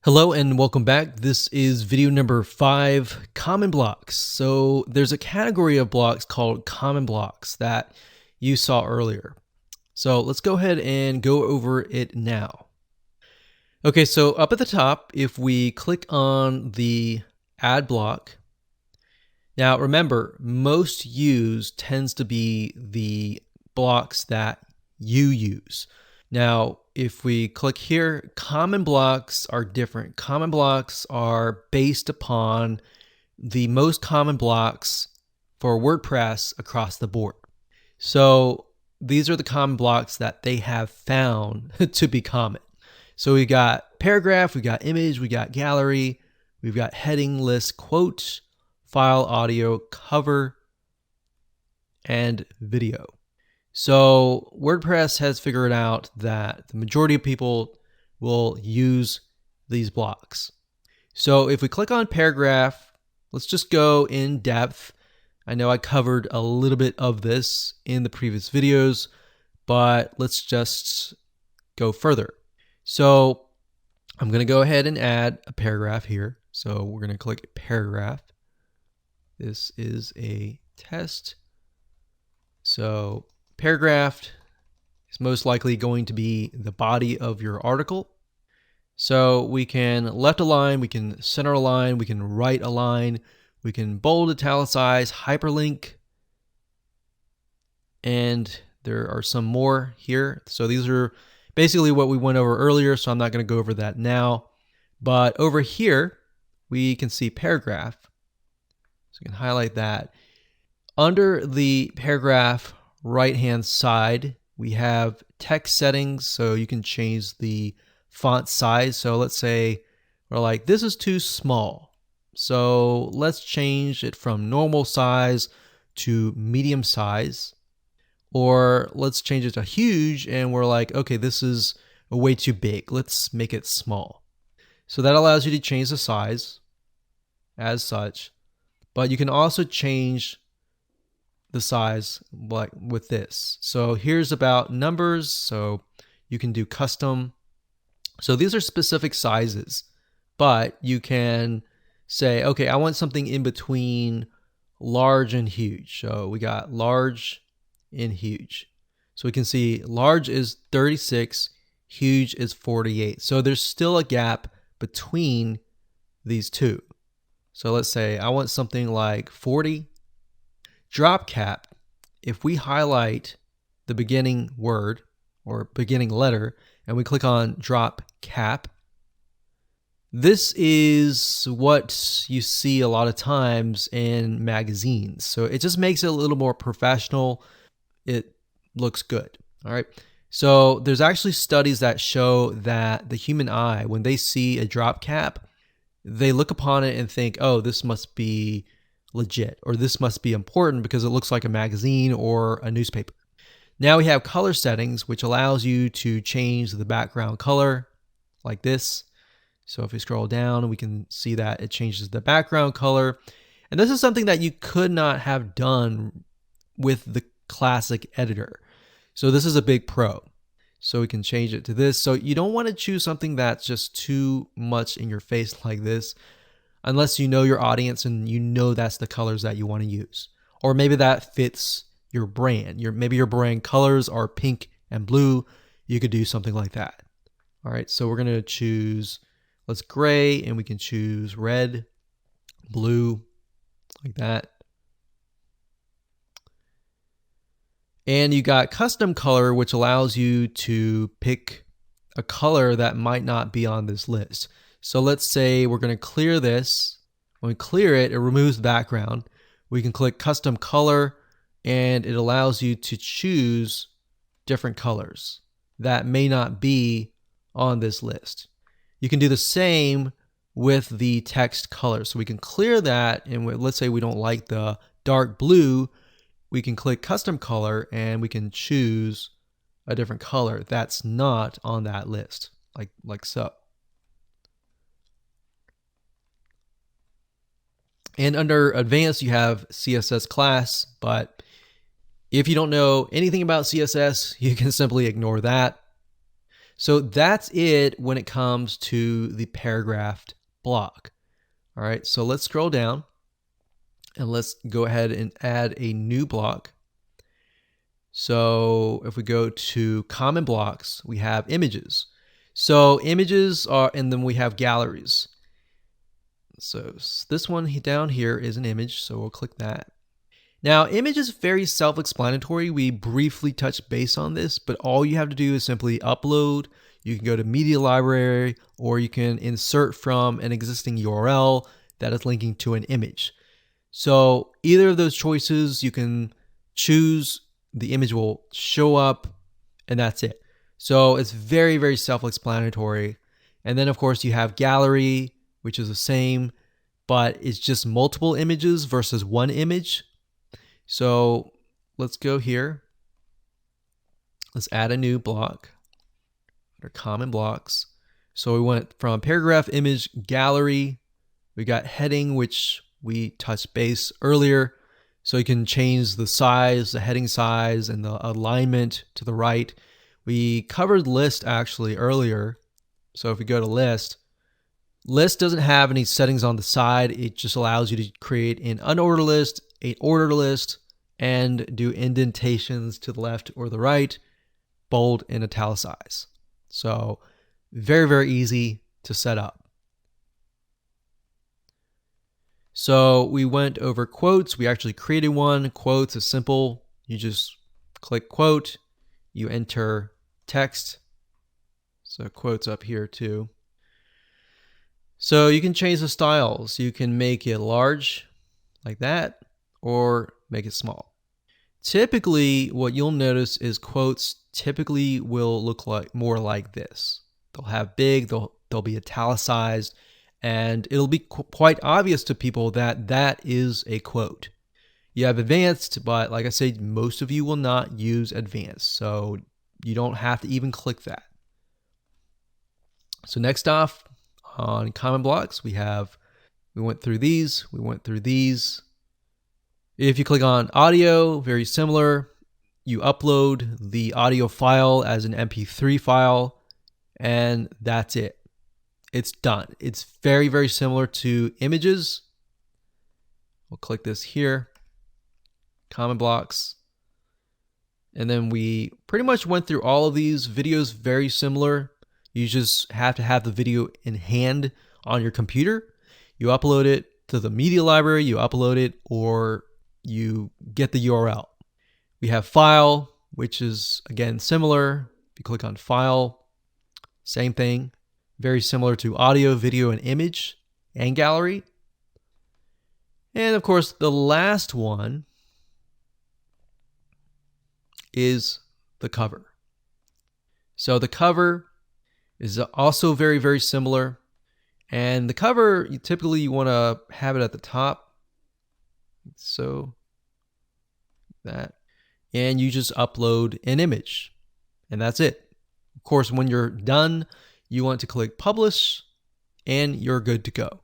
Hello and welcome back. This is video number 5, common blocks. So there's a category of blocks called common blocks that you saw earlier. So let's go ahead and go over it now. Okay, so up at the top, if we click on the add block, now remember, most used tends to be the blocks that you use. Now, if we click here, common blocks are different. Common blocks are based upon the most common blocks for WordPress across the board. So these are the common blocks that they have found to be common. So we got paragraph, we got image, we got gallery, we've got heading, list, quote, file, audio, cover, and video. So WordPress has figured out that the majority of people will use these blocks. So if we click on paragraph, let's just go in depth. I know I covered a little bit of this in the previous videos, but let's just go further. So I'm going to go ahead and add a paragraph here. So we're going to click paragraph. This is a test. So paragraph is most likely going to be the body of your article. So we can left align, we can center align, we can right align, we can bold, italicize, hyperlink, and there are some more here. So these are basically what we went over earlier, so I'm not going to go over that now. But over here, we can see paragraph. So we can highlight that. Under the paragraph right-hand side, we have text settings, so you can change the font size. So let's say we're like, this is too small. So let's change it from normal size to medium size. Or let's change it to huge, and we're like, okay, this is way too big. Let's make it small. So that allows you to change the size as such, but you can also change the size like with this. So here's about numbers. So you can do custom. So these are specific sizes, but you can say, okay, I want something in between large and huge. So we got large and huge. So we can see large is 36, huge is 48. So there's still a gap between these two. So let's say I want something like 40. Drop cap, if we highlight the beginning word or beginning letter and we click on drop cap, this is what you see a lot of times in magazines. So it just makes it a little more professional. It looks good. All right. So there's actually studies that show that the human eye, when they see a drop cap, they look upon it and think, oh, this must be legit, or this must be important because it looks like a magazine or a newspaper. Now we have color settings, which allows you to change the background color like this. So if we scroll down, we can see that it changes the background color. And this is something that you could not have done with the classic editor. So this is a big pro. So we can change it to this. So you don't want to choose something that's just too much in your face like this, unless you know your audience and you know that's the colors that you want to use. Or maybe that fits your brand. Maybe your brand colors are pink and blue. You could do something like that. All right, so we're going to choose, let's gray, and we can choose red, blue, like that. And you got custom color, which allows you to pick a color that might not be on this list. So let's say we're going to clear this. When we clear it, it removes the background. We can click custom color, and it allows you to choose different colors that may not be on this list. You can do the same with the text color. So we can clear that, and let's say we don't like the dark blue, we can click custom color and we can choose a different color that's not on that list, like so. And under advanced, you have CSS class, but if you don't know anything about CSS, you can simply ignore that. So that's it when it comes to the paragraphed block. All right, so let's scroll down and let's go ahead and add a new block. So if we go to common blocks, we have images. So images are, and then we have galleries. So this one down here is an image, so we'll click that. Now, image is very self-explanatory. We briefly touched base on this, but all you have to do is simply upload. You can go to media library, or you can insert from an existing URL that is linking to an image. So either of those choices, you can choose, the image will show up, and that's it. So it's very, very self-explanatory. And then of course you have gallery, which is the same, but it's just multiple images versus one image. So let's go here. Let's add a new block under common blocks. So we went from paragraph, image, gallery. We got heading, which we touched base earlier. So you can change the size, the heading size, and the alignment to the right. We covered list actually earlier. So if we go to list doesn't have any settings on the side. It just allows you to create an unordered list, an ordered list, and do indentations to the left or the right, bold and italicize. So very, very easy to set up. So we went over quotes. We actually created one. Quotes is simple. You just click quote, you enter text. So quotes up here too. So you can change the styles. You can make it large like that or make it small. Typically, what you'll notice is quotes typically will look like more like this. They'll have big, they'll be italicized, and it'll be quite obvious to people that that is a quote. You have advanced, but like I said, most of you will not use advanced, so you don't have to even click that. So next off on common blocks, we went through these. If you click on audio, very similar. You upload the audio file as an MP3 file, and that's it. It's done. It's very, very similar to images. We'll click this here, common blocks. And then we pretty much went through all of these videos, very similar. You just have to have the video in hand on your computer. You upload it to the media library, you upload it, or you get the URL. We have file, which is again similar. If you click on file, same thing. Very similar to audio, video, and image, and gallery. And of course, the last one is the cover. So the cover is also very, very similar. And the cover, typically you want to have it at the top. So that. And you just upload an image. And that's it. Of course, when you're done, you want to click publish and you're good to go.